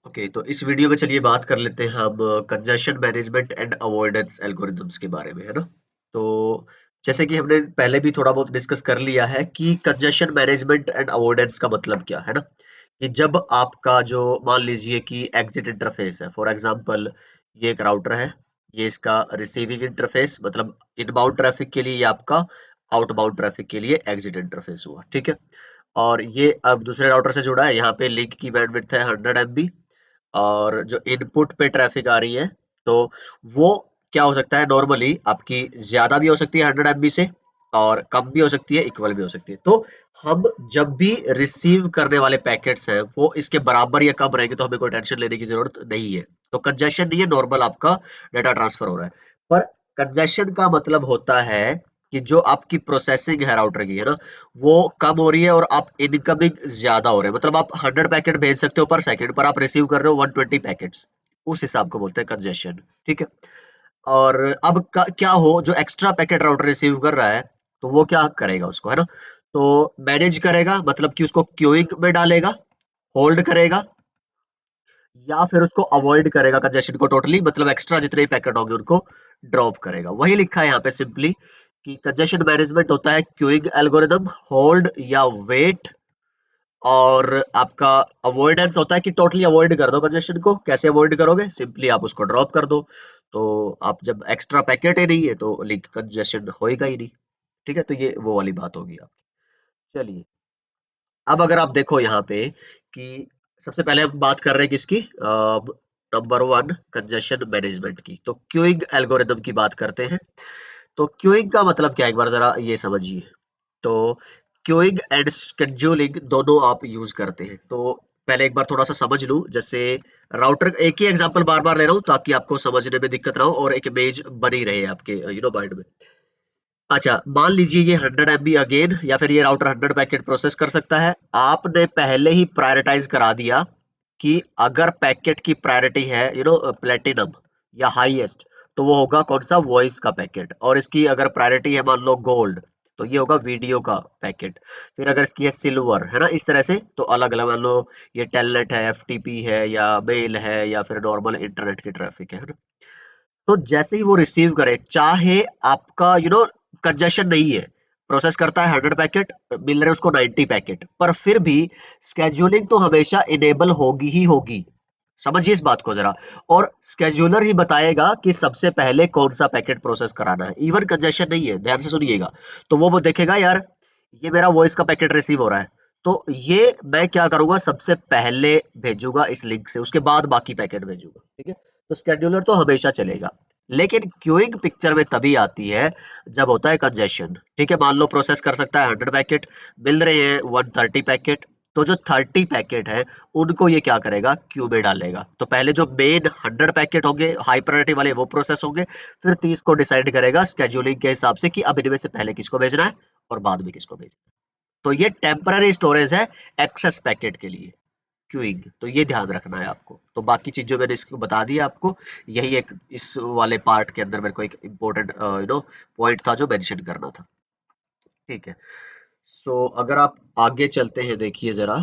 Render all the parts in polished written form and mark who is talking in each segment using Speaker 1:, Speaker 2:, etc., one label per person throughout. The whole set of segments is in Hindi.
Speaker 1: ओके, तो इस वीडियो में चलिए बात कर लेते हैं हम congestion management and avoidance algorithms के बारे में, है ना? तो जैसे कि हमने पहले भी थोड़ा बहुत डिस्कस कर लिया है कि कंजेशन मैनेजमेंट एंड अवॉइडेंस का मतलब क्या है ना? कि जब आपका जो मान लीजिए कि एग्जिट इंटरफेस है, फॉर एग्जांपल ये एक राउटर है, ये इसका रिसीविंग इंटरफेस मतलब इनबाउंड ट्रैफिक के लिए, ये आपका आउटबाउंड ट्रैफिक के लिए एग्जिट इंटरफेस हुआ, ठीक है? और ये अब दूसरे राउटर से जुड़ा है, यहाँ पे लिंक की बैंडविड्थ है 100 MB और जो इनपुट पे ट्रैफिक आ रही है तो वो क्या हो सकता है, नॉर्मली आपकी ज्यादा भी हो सकती है 100 MB से और कम भी हो सकती है, इक्वल भी हो सकती है। तो हम जब भी रिसीव करने वाले पैकेट्स हैं वो इसके बराबर या कम रहेंगे तो हमें कोई टेंशन लेने की जरूरत नहीं है। तो कंजेशन नहीं है, नॉर्मल आपका डाटा ट्रांसफर हो रहा है। पर कंजेशन का मतलब होता है कि जो आपकी प्रोसेसिंग है राउटर की, है ना, वो कम हो रही है और आप इनकमिंग ज्यादा हो रहे हैं। मतलब आप 100 पैकेट भेज सकते हो पर सेकंड, पर आप रिसीव कर रहे हो 120 पैकेट्स। उस हिसाब को बोलते हैं कंजेशन, ठीक है? और अब क्या हो, जो एक्स्ट्रा पैकेट राउटर रिसीव कर रहा है तो वो क्या करेगा उसको, है ना? तो मैनेज करेगा, मतलब कि उसको क्यूइंग में डालेगा, होल्ड करेगा, या फिर उसको अवॉइड करेगा कंजेशन को टोटली, मतलब एक्स्ट्रा जितने पैकेट होंगे उनको ड्रॉप करेगा। वही लिखा है यहाँ पे सिंपली कि कंजेशन मैनेजमेंट होता है क्यूइंग एल्गोरिदम, होल्ड या वेट, और आपका अवॉइडेंस होता है कि टोटली अवॉइड कर दो कंजेशन को। कैसे अवॉइड करोगे? सिंपली आप उसको ड्रॉप कर दो। तो आप जब एक्स्ट्रा पैकेट ही नहीं है तो लिंक कंजेशन होएगा ही नहीं, ठीक है? तो ये वो वाली बात होगी आपकी। चलिए, अब अगर आप देखो यहाँ पे कि सबसे पहले हम बात कर रहे हैं किसकी, नंबर वन कंजेशन मैनेजमेंट की, तो क्यूइंग एल्गोरिदम की बात करते हैं। तो क्यूइंग का मतलब क्या है, एक बार जरा ये समझिए। तो क्यूइंग एंड शेड्यूलिंग दोनों आप यूज करते हैं। तो पहले एक बार थोड़ा सा समझ लूं, जैसे राउटर, एक ही एग्जांपल बार बार ले रहा हूं ताकि आपको समझने में दिक्कत ना हो और एक इमेज बनी रहे आपके माइंड में। अच्छा, मान लीजिए ये 100 MB अगेन, या फिर ये राउटर 100 पैकेट प्रोसेस कर सकता है। आपने पहले ही प्रायोरिटाइज करा दिया कि अगर पैकेट की प्रायोरिटी है प्लेटिनम या हाईएस्ट, तो वो होगा कौन सा, वॉइस का पैकेट। और इसकी अगर प्रायोरिटी है मान लो गोल्ड, तो ये होगा वीडियो का पैकेट। फिर अगर इसकी है सिल्वर, है ना, इस तरह से तो अलग अलग, मान लो ये टेलनेट है, एफटीपी है, या मेल है, या फिर नॉर्मल इंटरनेट की ट्रैफिक है ना? तो जैसे ही वो रिसीव करे, चाहे आपका कंजेशन नहीं है, प्रोसेस करता है 100 पैकेट, मिल रहे उसको 90 पैकेट, पर फिर भी स्केड्यूलिंग तो हमेशा इनेबल होगी ही होगी। समझिए इस बात को जरा। और स्केड्यूलर ही बताएगा कि सबसे पहले कौन सा पैकेट प्रोसेस कराना है, इवन कंजेशन नहीं है, ध्यान से सुनिएगा। तो वो देखेगा, यार ये मेरा वॉइस का पैकेट रिसीव हो रहा है, तो ये मैं क्या करूंगा, सबसे पहले भेजूंगा इस लिंक से, उसके बाद बाकी पैकेट भेजूंगा, ठीक है? तो स्केड्यूलर तो हमेशा चलेगा। लेकिन क्यूइंग पिक्चर में तभी आती है जब होता है कंजेशन, ठीक है? मान लो प्रोसेस कर सकता है 100 पैकेट, मिल रहे हैं 130 पैकेट, तो जो 30 पैकेट है उनको ये क्या करेगा, क्यू में डालेगा। तो पहले जो मेन 100 पैकेट होंगे हाई प्रायोरिटी वाले वो प्रोसेस होंगे, फिर 30 को डिसाइड करेगा स्केड्यूलिंग के हिसाब से कि अब इनमें से पहले किसको भेजना है और बाद में किसको भेजना है। तो ये टेम्पररी स्टोरेज है एक्सेस पैकेट के लिए, क्यूइंग। तो ये ध्यान रखना है आपको। तो बाकी चीज़ जो मैंने इसको बता दी आपको, यही एक इस वाले पार्ट के अंदर मेरे को एक इम्पोर्टेंट पॉइंट था जो मेंशन करना था, ठीक है? सो अगर आप आगे चलते हैं, देखिए जरा।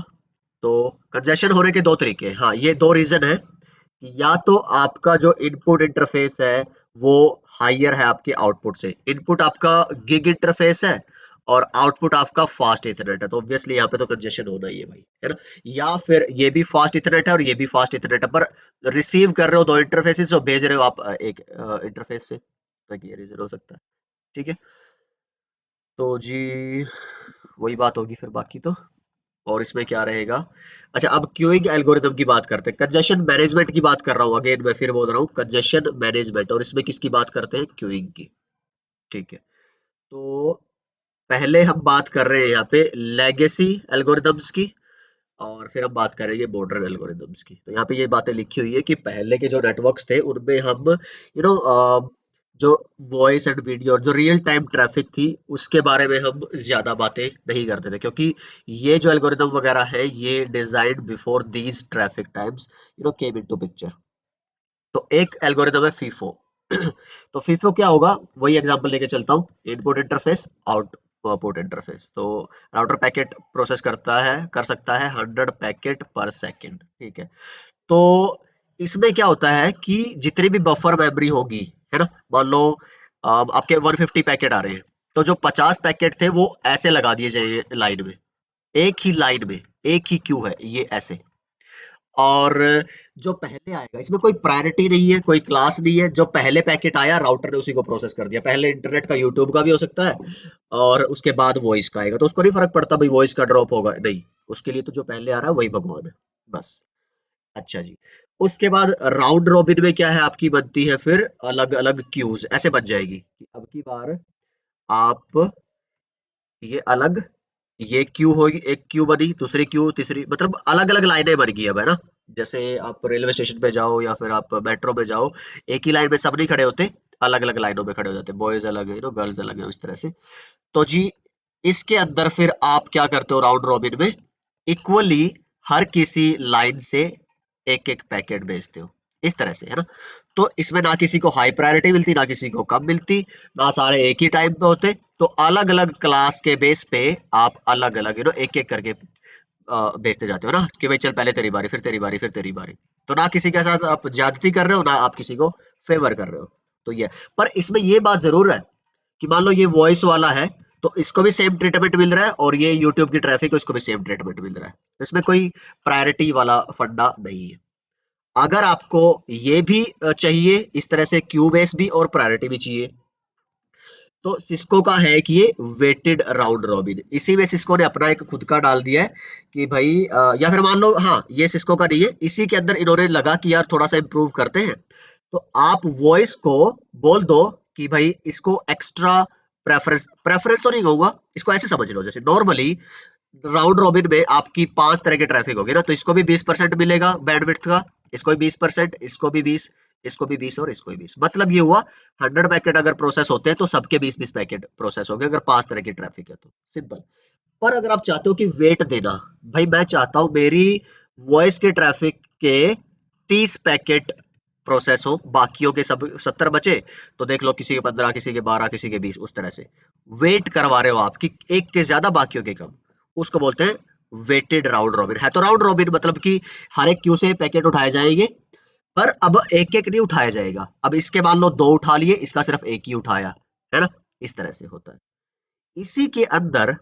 Speaker 1: तो कंजेशन होने के दो तरीके हैं, हाँ, ये दो रीजन है कि या तो आपका जो इनपुट इंटरफेस है वो हायर है आपके आउटपुट से। इनपुट आपका गिग इंटरफेस है और आउटपुट आपका फास्ट इथरनेट है, तो ऑब्वियसली यहाँ पे तो कंजेशन होना ही है भाई, है ना? या फिर ये भी फास्ट इथरनेट है और ये भी फास्ट इथरनेट है, पर रिसीव कर रहे हो दो इंटरफेसेस और भेज रहे हो आप एक इंटरफेस से, तो ये रीजन हो सकता है, ठीक है? तो जी वही बात होगी फिर बाकी तो। और इसमें क्या रहेगा? अच्छा, अब क्यूइंग एल्गोरिदम की बात करते हैं, कंजेशन मैनेजमेंट की बात कर रहा हूँ, अगेन मैं फिर बोल रहा हूँ कंजेशन मैनेजमेंट, और इसमें किसकी बात करते हैं, क्यूइंग की, ठीक है? तो पहले हम बात कर रहे हैं यहाँ पे लेगेसी एल्गोरिदम्स की, और फिर हम बात करेंगे मॉडर्न एल्गोरिदम्स की। तो यहाँ पे ये बातें लिखी हुई है कि पहले के जो नेटवर्क्स थे उनमें हम नो जो वॉइस एंड वीडियो और जो रियल टाइम ट्रैफिक थी उसके बारे में हम ज्यादा बातें नहीं करते थे, क्योंकि ये जो एल्गोरिदम वगैरह है ये designed before these traffic times came into picture. तो एक एल्गोरिदम है फीफो। तो फीफो क्या होगा, वही एग्जांपल लेके चलता हूँ, इनपुट इंटरफेस, आउटपुट इंटरफेस। तो राउटर पैकेट प्रोसेस कर सकता है 100 पैकेट पर सेकंड, ठीक है? तो इसमें क्या होता है कि जितनी भी बफर मेमोरी होगी, है ना, मान लो आपके 150 पैकेट आ रहे हैं, तो जो 50 पैकेट थे वो ऐसे लगा दिए जाएंगे लाइन में, एक ही लाइन में, एक ही क्यू है ये ऐसे। और जो पहले आएगा इसमें कोई प्रायोरिटी नहीं है, कोई क्लास नहीं है, जो पहले पैकेट आया राउटर ने उसी को प्रोसेस कर दिया। पहले इंटरनेट का, यूट्यूब का भी हो सकता है, और उसके बाद वॉइस का आएगा, तो उसको नहीं फर्क पड़ता भाई वॉइस का ड्रॉप होगा, नहीं, उसके लिए तो जो पहले आ रहा है वही भगवान है, बस। अच्छा जी। उसके बाद राउंड रॉबिन में क्या है आपकी बनती है फिर अलग अलग क्यूज ऐसे बन जाएगी कि अब की बार आप ये अलग, ये क्यू होगी, एक क्यू बनी, दूसरी क्यू, तीसरी, मतलब अलग अलग लाइनें बन गई अब, है ना। जैसे आप रेलवे स्टेशन पे जाओ या फिर आप मेट्रो में जाओ, एक ही लाइन में सब नहीं खड़े होते, अलग अलग लाइनों में खड़े हो जाते, बॉयज अलग है, गर्ल्स अलग है, इस तरह से। तो जी इसके अंदर फिर आप क्या करते हो राउंड रॉबिन में, इक्वली हर किसी लाइन से एक एक पैकेट भेजते हो, इस तरह से, है ना। तो इसमें ना किसी को हाई प्रायोरिटी मिलती, ना किसी को कम मिलती, ना सारे एक ही टाइम पे होते, तो अलग अलग क्लास के बेस पे आप अलग अलग एक एक करके भेजते जाते हो ना, कि भाई चल पहले तेरी बारी, फिर तेरी बारी, फिर तेरी बारी। तो ना किसी के साथ आप ज्यादती कर रहे हो, ना आप किसी को फेवर कर रहे हो। तो ये, पर इसमें ये बात जरूर है कि मान लो ये वॉइस वाला है, तो इसको भी सेम ट्रीटमेंट मिल रहा है, और ये यूट्यूब की ट्रैफिक को इसको भी सेम ट्रीटमेंट मिल रहा है, तो इसमें कोई प्रायोरिटी वाला फंडा नहीं है। अगर आपको ये भी चाहिए इस तरह से क्यू बेस भी और प्रायोरिटी भी चाहिए, तो सिस्को का है कि ये वेटेड राउंड रॉबिन, इसी में सिस्को ने अपना एक खुद का डाल दिया है कि भाई या फिर मान लो, हाँ ये सिस्को का नहीं है, इसी के अंदर इन्होंने लगा कि यार थोड़ा सा इम्प्रूव करते हैं, तो आप वॉइस को बोल दो कि भाई इसको एक्स्ट्रा प्रेफरेंस, प्रेफरेंस तो नहीं कहूंगा, इसको ऐसे समझ लो जैसे नॉर्मली राउंड रॉबिन में आपकी 5 तरह के ट्रैफिक होगी ना, तो इसको भी 20% मिलेगा बैंडविड्थ का, इसको भी 20%, इसको भी 20, इसको भी 20 और इसको भी 20, मतलब ये हुआ 100 पैकेट अगर प्रोसेस होते हैं तो सबके 20-20 पैकेट प्रोसेस होंगे अगर 5 तरह की ट्रैफिक है तो, सिंपल। पर अगर आप चाहते हो कि वेट देना, भाई मैं चाहता हूं मेरी वॉइस के ट्रैफिक के 30 पैकेट प्रोसेस हो, बाकियों के सब 70 बचे, तो देख लो किसी के 15, किसी के 12, किसी के 20, उस तरह से वेट करवा रहे हो आप कि एक के ज्यादा बाकियों के कम, उसको बोलते हैं वेटेड राउंड रॉबिन। है तो राउंड रॉबिन मतलब कि हर एक क्यू से पैकेट उठाए जाएंगे, पर अब एक एक नहीं उठाया जाएगा, अब इसके मान लो 2 उठा लिए, इसका सिर्फ एक ही उठाया, है ना, इस तरह से होता है। इसी के अंदर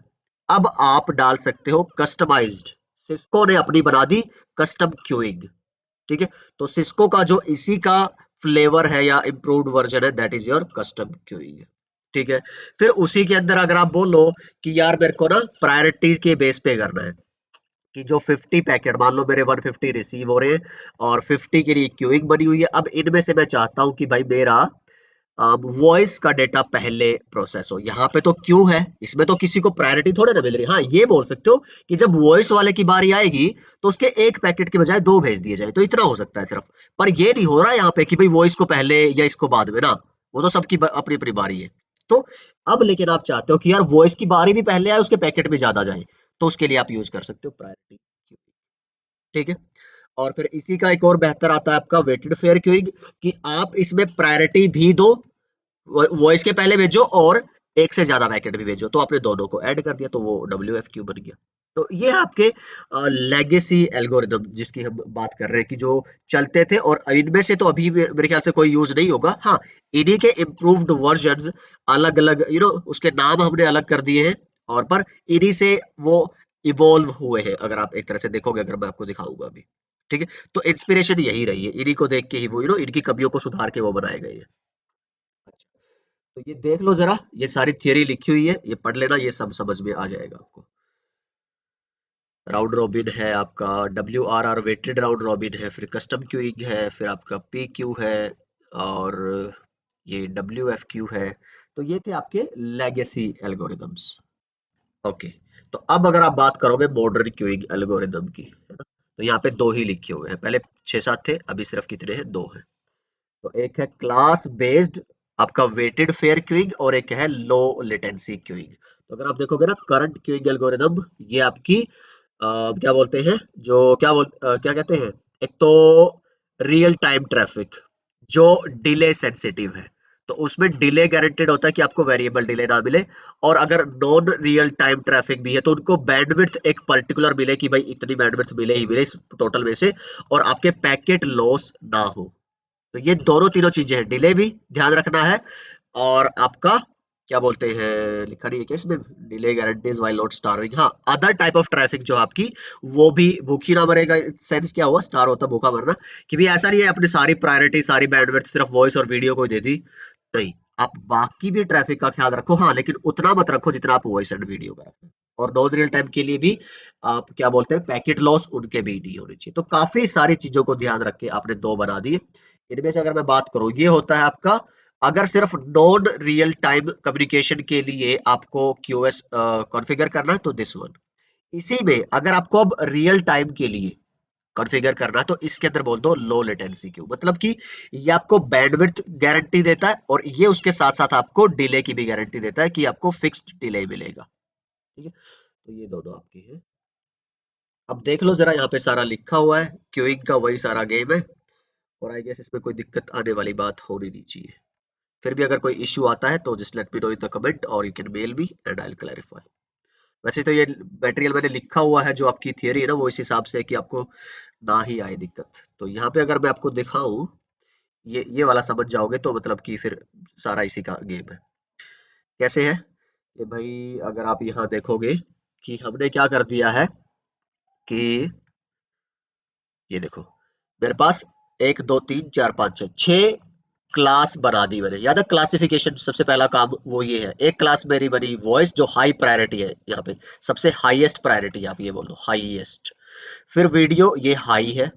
Speaker 1: अब आप डाल सकते हो कस्टमाइज्ड, सिस्को ने अपनी बना दी कस्टम क्यूइंग, ठीक है। तो सिस्को का जो इसी का फ्लेवर है या इम्प्रूव्ड वर्जन है, that is your custom queuing, ठीक है। फिर उसी के अंदर अगर आप बोलो कि यार मेरे को ना प्रायोरिटी के बेस पे करना है, कि जो 50 पैकेट मान लो मेरे 150 रिसीव हो रहे हैं और 50 के लिए क्यूइंग बनी हुई है, अब इनमें से मैं चाहता हूं कि भाई मेरा वॉइस का डेटा पहले प्रोसेस हो, यहाँ पे तो क्यू है, इसमें तो किसी को प्रायोरिटी थोड़े ना मिल रही। हाँ ये बोल सकते हो कि जब वॉइस वाले की बारी आएगी तो उसके एक पैकेट के बजाय 2 भेज दिए जाए, तो इतना हो सकता है सिर्फ। पर ये नहीं हो रहा यहाँ पे कि भाई वॉइस को पहले या इसको बाद में ना, वो तो सबकी अपनी अपनी बारी है। तो अब लेकिन आप चाहते हो कि यार वॉइस की बारी भी पहले आए, उसके पैकेट भी ज्यादा जाए, तो उसके लिए आप यूज कर सकते हो प्रायोरिटी, ठीक है। और फिर इसी का एक और बेहतर आता है आपका वेटेड फेयर क्यूइंग, कि आप इसमें प्रायोरिटी भी दो, वॉइस के पहले भेजो और एक से ज्यादा पैकेट भी भेजो, तो आपने दोनों को ऐड कर दिया, तो वो WFQ बन गया। तो ये आपके लेगेसी एल्गोरिदम जिसकी हम बात कर रहे हैं कि जो चलते थे, और इनमें से तो अभी मेरे ख्याल से कोई यूज नहीं होगा, हाँ इन्हीं के इम्प्रूव्ड वर्जन अलग अलग उसके नाम हमने अलग कर दिए हैं, और पर इन्हीं से वो इवॉल्व हुए हैं, अगर आप एक तरह से देखोगे, अगर मैं आपको दिखाऊंगा अभी, ठीक है। तो इंस्पिरेशन यही रही है, इन्हीं को देख के ही वो इनकी कमियों को सुधार के वो बनाए गए हैं। तो ये देख लो जरा, ये सारी थियरी लिखी हुई है, ये पढ़ लेना, ये सब समझ में आ जाएगा आपको। राउंड रॉबिन है आपका, WRR वेटेड राउंड रॉबिन है, फिर कस्टम क्यूइंग है, फिर आपका PQ है, और ये WFQ है। तो ये थे आपके लेगेसी एल्गोरिदम्स। ओके। तो अब अगर आप बात करोगे मॉडर्न क्यूइंग एल्गोरिदम की, है ना, तो यहाँ पे दो ही लिखे हुए हैं, पहले 6-7 थे, अभी सिर्फ कितने हैं, दो हैं। तो एक है क्लास बेस्ड आपका वेटेड फेयर क्यूइंग, और एक है लो लेटेंसी क्यूइंग। तो अगर आप देखोगे ना करंट क्यूइंग एल्गोरिदम, ये आपकी क्या बोलते हैं, जो क्या कहते हैं, एक तो रियल टाइम ट्रैफिक जो डिले सेंसिटिव है, तो उसमें डिले गारंटेड होता है कि आपको वेरिएबल डिले ना मिले, और अगर नॉन रियल टाइम ट्रैफिक भी है तो उनको बैंडविड्थ एक पर्टिकुलर मिले कि भाई इतनी बैंडविड्थ मिले ही मिले इस टोटल में से, और आपके पैकेट लॉस ना हो। तो ये दोनों तीनों चीजें हैं, डिले भी ध्यान रखना है, और आपका क्या बोलते हैं, लिखा नहीं है क्या इसमें, delay guarantees while not starving, हाँ अदर टाइप ऑफ ट्रैफिक जो आपकी, वो भी भूखी ना मरेगा। सेंस क्या हुआ, स्टार होता भूखा मरना, कि भी ऐसा नहीं है अपनी सारी प्रायोरिटी सारी बैंडविड्थ सिर्फ वॉइस और वीडियो को ही दे दी, नहीं, आप बाकी भी ट्रैफिक का ख्याल रखो, हाँ लेकिन उतना मत रखो जितना आप वॉइस एंड वीडियो का रखो। और नॉन रियल टाइम के लिए भी आप क्या बोलते हैं, पैकेट लॉस उनके भी नहीं होनी चाहिए। तो काफी सारी चीजों को ध्यान रख के आपने दो बना दिए। इनमें से अगर मैं बात करूं, ये होता है आपका, अगर सिर्फ नॉन रियल टाइम कम्युनिकेशन के लिए आपको क्यूएस कॉन्फ़िगर करना है तो दिस वन। इसी में अगर आपको अब रियल टाइम के लिए कॉन्फ़िगर करना है तो इसके अंदर बोल दो लो लेटेंसी क्यू, मतलब कि ये आपको बैंडविड्थ गारंटी देता है और ये उसके साथ साथ आपको डिले की भी गारंटी देता है कि आपको फिक्स्ड डिले मिलेगा। ठीक है, तो ये दोनों आपके हैं। अब देख लो जरा, यहाँ पे सारा लिखा हुआ है, क्यूइंग का वही सारा गेम है, और आई गेस इसमें कोई दिक्कत आने वाली बात होनी नहीं चाहिए। फिर भी अगर कोई इश्यू आता है तो just let me know in the comment, और you can mail me and I will clarify. वैसे तो ये मटेरियल मैंने लिखा हुआ है, जो आपकी थियरी है ना वो इस हिसाब से है कि आपको ना ही आए दिक्कत। तो यहाँ पे अगर मैं आपको दिखाऊं, ये वाला समझ जाओगे तो मतलब कि फिर सारा इसी का गेम है। कैसे है कि भाई, अगर आप यहाँ देखोगे कि हमने क्या कर दिया है कि ये देखो, मेरे पास एक दो तीन चार पाँच छः छः क्लास बना दी मैंने। याद है क्लासिफिकेशन, सबसे पहला काम वो ये है। एक क्लास मेरी बनी वॉइस, जो हाई प्रायोरिटी है, यहाँ पे सबसे हाईएस्ट प्रायोरिटी, आप ये बोलो हाईएस्ट। फिर वीडियो, ये हाई है।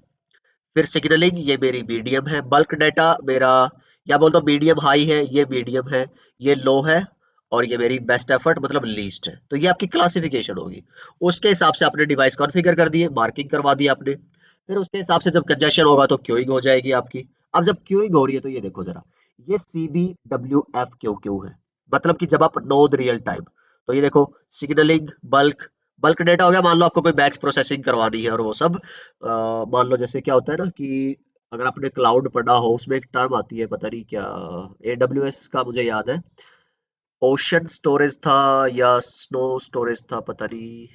Speaker 1: फिर सिग्नलिंग, ये मेरी मीडियम है। बल्क डाटा मेरा, या बोल दो मीडियम हाई है, ये मीडियम है, ये लो है, और ये मेरी बेस्ट एफर्ट मतलब लीस्ट है। तो ये आपकी क्लासिफिकेशन होगी। उसके हिसाब से आपने डिवाइस कॉन्फ़िगर कर दिए, मार्किंग करवा दी आपने। फिर उसके हिसाब से जब कंजेशन होगा तो क्यूइंग हो जाएगी आपकी। अब जब क्यूइंग हो रही है तो ये देखो जरा, ये C B W F Q Q है, मतलब कि जब आप नोड रियल टाइम, तो ये देखो सिग्नलिंग, बल्क, बल्क डेटा हो गया, मान लो आपको कोई बैच प्रोसेसिंग करवानी है और वो सब, मान लो जैसे क्या होता है ना कि अगर आपने क्लाउड पढ़ा हो, उसमें एक टर्म आती है, पता नहीं क्या, एडब्ल्यूएस का मुझे याद है, ओशन स्टोरेज था या स्नो स्टोरेज था, पता नहीं,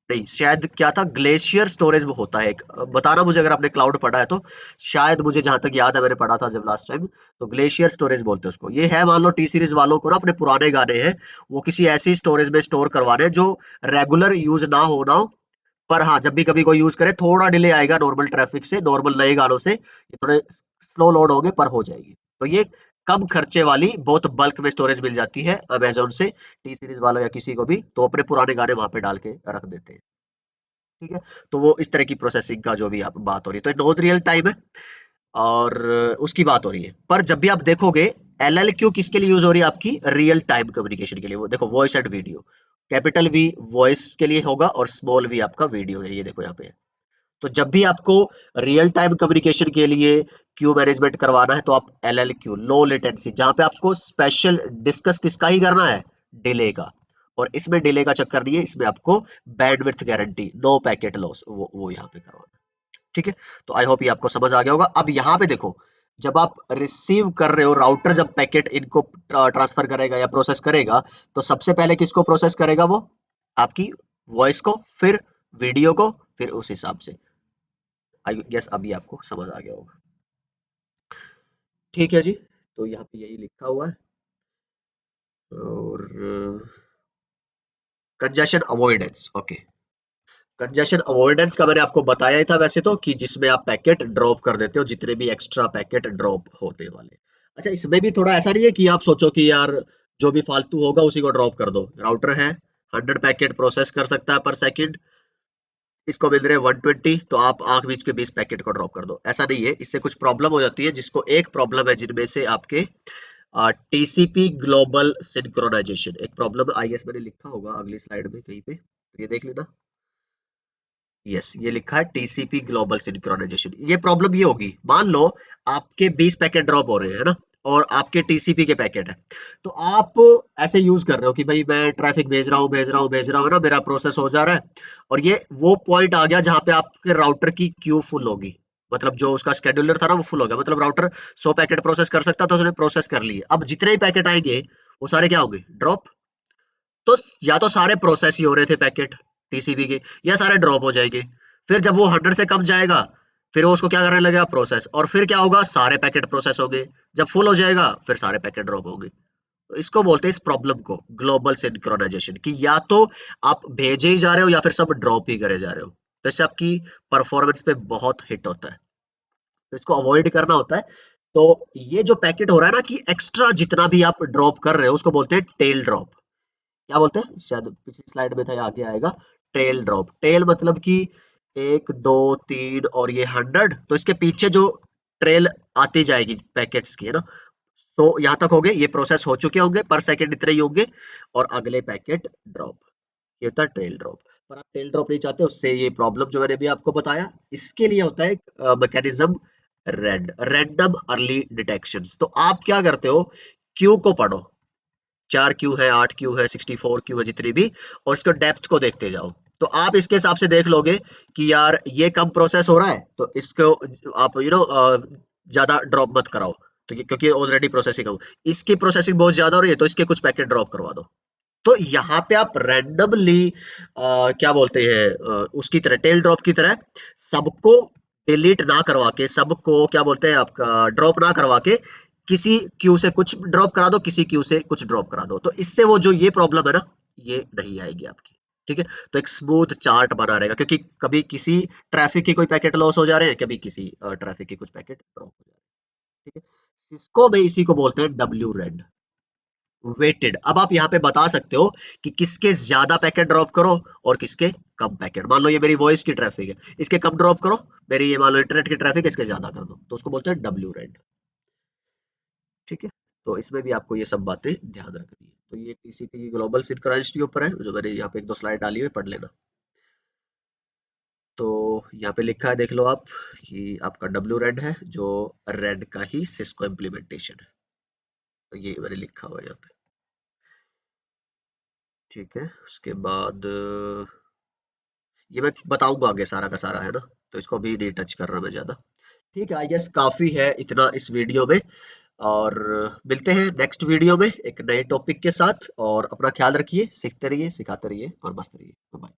Speaker 1: नहीं शायद क्या था, ग्लेशियर स्टोरेज वो होता है एक, बताना मुझे अगर आपने क्लाउड पढ़ा है तो। शायद मुझे जहां तक याद है, मैंने पढ़ा था जब लास्ट टाइम, तो ग्लेशियर स्टोरेज बोलते हैं उसको। ये है, मान लो टी सीरीज वालों को ना अपने पुराने गाने हैं, वो किसी ऐसी स्टोरेज में स्टोर करवाने हैं जो रेगुलर यूज ना हो, पर हाँ जब भी कभी कोई यूज करे थोड़ा डिले आएगा नॉर्मल ट्रैफिक से, नॉर्मल नए गानों से, ये थोड़े स्लो लोड होंगे पर हो जाएगी। तो ये कम खर्चे वाली बहुत बल्क में स्टोरेज मिल जाती है अमेजोन से, टी सीरीज वालों या किसी को भी, तो अपने पुराने गाने वहां पे डाल के रख देते हैं। ठीक है, तो वो इस तरह की प्रोसेसिंग का जो भी आप बात हो रही है, तो नॉन रियल टाइम है, और उसकी बात हो रही है। पर जब भी आप देखोगे, एलएलक्यू किसके लिए यूज हो रही है, आपकी रियल टाइम कम्युनिकेशन के लिए। वो देखो voice and video, capital V voice के लिए होगा और स्मॉल वी आपका वीडियो है, ये देखो यहाँ पे। तो जब भी आपको रियल टाइम कम्युनिकेशन के लिए क्यू मैनेजमेंट करवाना है तो आप एलएलक्यू, लो लेटेंसी, जहां पे आपको स्पेशल डिस्कस किसका ही करना है, डिले का। और इसमें डिले का चक्कर नहीं है, इसमें आपको bandwidth guarantee, no packet loss, वो यहाँ पे करवाना है। ठीक है, तो आई होप ये आपको समझ आ गया होगा। अब यहाँ पे देखो, जब आप रिसीव कर रहे हो, राउटर जब पैकेट इनको ट्रांसफर करेगा या प्रोसेस करेगा, तो सबसे पहले किसको प्रोसेस करेगा, वो आपकी वॉइस को, फिर वीडियो को, फिर उस हिसाब से। आई गेस अभी आपको समझ आ गया होगा। ठीक है जी, तो यहाँ पे यही लिखा हुआ है। और congestion avoidance, okay. Congestion avoidance का मैंने आपको बताया ही था वैसे तो, कि जिसमें आप पैकेट ड्रॉप कर देते हो, जितने भी एक्स्ट्रा पैकेट ड्रॉप होने वाले। अच्छा, इसमें भी थोड़ा ऐसा नहीं है कि आप सोचो कि यार जो भी फालतू होगा उसी को ड्रॉप कर दो। राउटर है, 100 पैकेट प्रोसेस कर सकता है पर सेकंड, इसको मिल रहे हैं 120, तो आप आंख बीच के 20 पैकेट को ड्रॉप कर दो, ऐसा नहीं है। इससे कुछ प्रॉब्लम हो जाती है, जिसको एक प्रॉब्लम है जिनमें से आपके टीसीपी ग्लोबल सिंक्रोनाइजेशन एक प्रॉब्लम, आई एस मैंने लिखा होगा अगली स्लाइड में कहीं पे, तो ये देख लेना। यस, ये लिखा है टीसीपी ग्लोबल सिंक्रोनाइजेशन। ये प्रॉब्लम ये होगी, मान लो आपके 20 पैकेट ड्रॉप हो रहे हैं ना, और आपके टीसीपी के पैकेट है, तो आप ऐसे यूज कर रहे हो कि भाई मैं ट्रैफिक भेज रहा हूँ भेज रहा हूँ भेज रहा हूँ ना, मेरा प्रोसेस हो जा रहा है, और ये वो पॉइंट आ गया जहां पे आपके राउटर की क्यू फुल होगी। मतलब जो उसका शेड्यूलर था ना वो फुल हो गया, मतलब राउटर 100 पैकेट प्रोसेस कर सकता था, उसने प्रोसेस कर लिए। अब जितने ही पैकेट आएंगे वो सारे क्या होंगे, ड्रॉप। तो या तो सारे प्रोसेस ही हो रहे थे पैकेट टीसीपी के, या सारे ड्रॉप हो जाएंगे। फिर जब वो 100 से कम जाएगा, फिर वो उसको क्या करने लगेगा, प्रोसेस, और फिर क्या होगा, सारे पैकेट प्रोसेस होंगे। जब फुल हो जाएगा फिर सारे पैकेट ड्रॉप होंगे। तो इसको बोलते हैं, इस प्रॉब्लम को, ग्लोबल सिंक्रोनाइजेशन, कि या तो आप भेजे ही जा रहे हो या फिर सब ड्रॉप ही करे जा रहे हो। तो इससे आपकी परफॉर्मेंस पे बहुत हिट होता है, तो इसको अवॉइड करना होता है। तो ये जो पैकेट हो रहा है ना, कि एक्स्ट्रा जितना भी आप ड्रॉप कर रहे हो उसको बोलते हैं टेल ड्रॉप। क्या बोलते हैं, शायद पिछली स्लाइड में था या आगे आएगा। टेल ड्रॉप, टेल मतलब कि 1 2 3 और ये 100, तो इसके पीछे जो ट्रेल आती जाएगी पैकेट्स की, है ना। तो यहाँ तक हो गए, ये प्रोसेस हो चुके होंगे, पर सेकंड इतने ही होंगे, और अगले पैकेट ड्रॉप। ये होता है टेल ड्रॉप। पर आप टेल ड्रॉप नहीं चाहते, उससे ये प्रॉब्लम जो मैंने अभी आपको बताया, इसके लिए होता है मैकेनिज्म, रैंडम अर्ली डिटेक्शन। तो आप क्या करते हो, क्यू को पढ़ो, 4 क्यू है, 8 क्यू है, 64 क्यू है, जितनी भी, और इसको डेप्थ को देखते जाओ। तो आप इसके हिसाब से देख लोगे कि यार ये कम प्रोसेस हो रहा है, तो इसको आप ज्यादा ड्रॉप मत कराओ, तो क्योंकि ऑलरेडी प्रोसेसिंग हो। इसकी प्रोसेसिंग बहुत ज्यादा हो रही है, तो इसके कुछ पैकेट ड्रॉप करवा दो। तो यहाँ पे आप रैंडमली क्या बोलते हैं, उसकी तरह, टेल ड्रॉप की तरह, सबको डिलीट ना करवा के, सबको क्या बोलते हैं आपका, ड्रॉप ना करवा के, किसी क्यू से कुछ ड्रॉप करा दो, किसी क्यू से कुछ ड्रॉप करा दो। तो इससे वो जो ये प्रॉब्लम है ना, ये नहीं आएगी आपकी। ठीक है, तो एक स्मूथ चार्ट बना रहेगा, क्योंकि कभी किसी ट्रैफिक की कोई पैकेट लॉस हो जा रहे हैं, कभी किसी ट्रैफिक के कुछ पैकेट ड्रॉप हो जा रहे हैं। ठीक है, सिस्को में इसी को बोलते हैं डब्ल्यू रेड, वेटेड। अब आप यहाँ पे बता सकते हो कि किसके ज्यादा पैकेट ड्रॉप करो और किसके कम पैकेट। मान लो ये मेरी वॉइस की ट्रैफिक है, इसके कम ड्रॉप करो, मेरी ये मान लो इंटरनेट की ट्रैफिक है, इसके ज्यादा कर दो, तो उसको बोलते हैं डब्ल्यू रेड। ठीक है, तो इसमें भी आपको ये सब बातें ध्यान रखनी है। तो ये टीसीपी की ग्लोबल सिंक्रोनाइजेशन के ऊपर है, जो मैंने यहाँ पे 1 2 स्लाइड डाली हुई, पढ़ लेना। तो यहाँ पे लिखा है, देख लो आप, कि आपका डब्ल्यू रेड है, जो रेड का ही सिस्को इम्प्लीमेंटेशन है। तो ये मैंने लिखा हुआ है यहाँ पे। ठीक है, उसके बाद ये मैं बताऊंगा आगे सारा का सारा, है ना, तो इसको भी नहीं टच कर रहा मैं ज्यादा। ठीक है, आई गेस काफी है इतना इस वीडियो में, और मिलते हैं नेक्स्ट वीडियो में एक नए टॉपिक के साथ। और अपना ख्याल रखिए, सीखते रहिए, सिखाते रहिए, और मस्त रहिए। बाय।